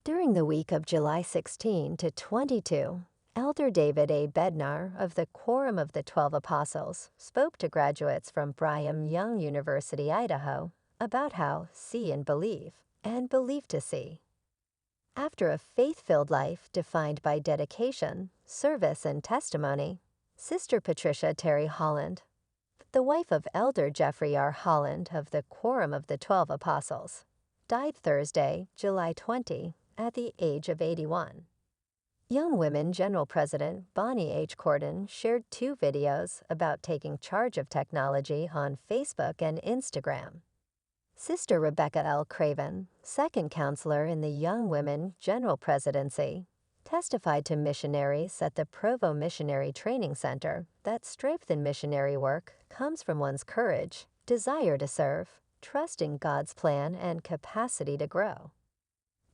During the week of July 16 to 22, Elder David A. Bednar of the Quorum of the 12 Apostles spoke to graduates from Brigham Young University, Idaho, about how see and believe to see. After a faith-filled life defined by dedication, service, and testimony, Sister Patricia Terry Holland, the wife of Elder Jeffrey R. Holland of the Quorum of the 12 Apostles, died Thursday, July 20, at the age of 81. Young Women General President Bonnie H. Corden shared 2 videos about taking charge of technology on Facebook and Instagram. Sister Rebecca L. Craven, second counselor in the Young Women General Presidency, testified to missionaries at the Provo Missionary Training Center that strength in missionary work comes from one's courage, desire to serve, trust in God's plan, and capacity to grow.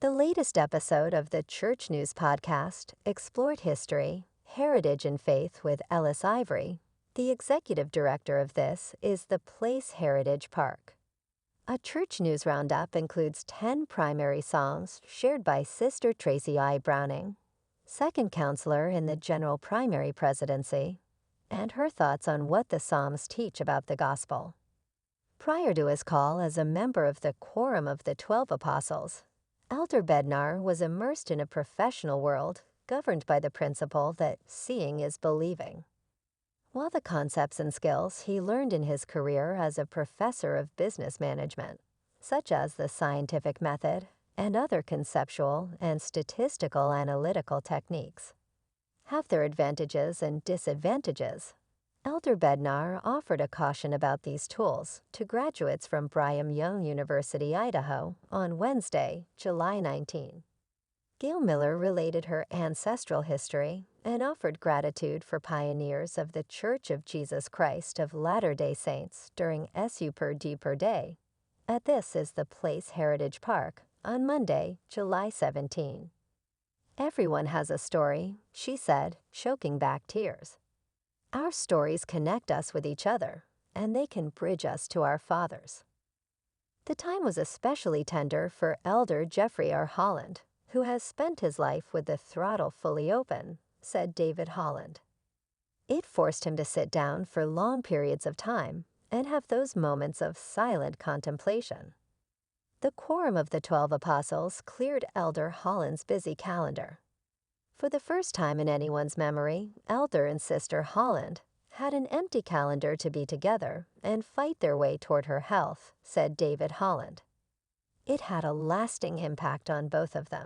The latest episode of the Church News podcast explored history, heritage, and faith with Ellis Ivory. The executive director of this is the Place Heritage Park. A Church News roundup includes 10 primary songs shared by Sister Tracy I. Browning, second counselor in the General Primary Presidency, and her thoughts on what the Psalms teach about the gospel. Prior to his call as a member of the Quorum of the 12 Apostles, Elder Bednar was immersed in a professional world governed by the principle that seeing is believing. While the concepts and skills he learned in his career as a professor of business management, such as the scientific method and other conceptual and statistical analytical techniques, have their advantages and disadvantages, Elder Bednar offered a caution about these tools to graduates from Brigham Young University, Idaho, on Wednesday, July 19. Gail Miller related her ancestral history and offered gratitude for pioneers of the Church of Jesus Christ of Latter-day Saints during SU Per Day. This is the Place Heritage Park on Monday, July 17. Everyone has a story, she said, choking back tears. Our stories connect us with each other, and they can bridge us to our fathers. The time was especially tender for Elder Jeffrey R. Holland, who has spent his life with the throttle fully open, said David Holland. It forced him to sit down for long periods of time and have those moments of silent contemplation. The Quorum of the 12 Apostles cleared Elder Holland's busy calendar. For the first time in anyone's memory, Elder and Sister Holland had an empty calendar to be together and fight their way toward her health, said David Holland. It had a lasting impact on both of them.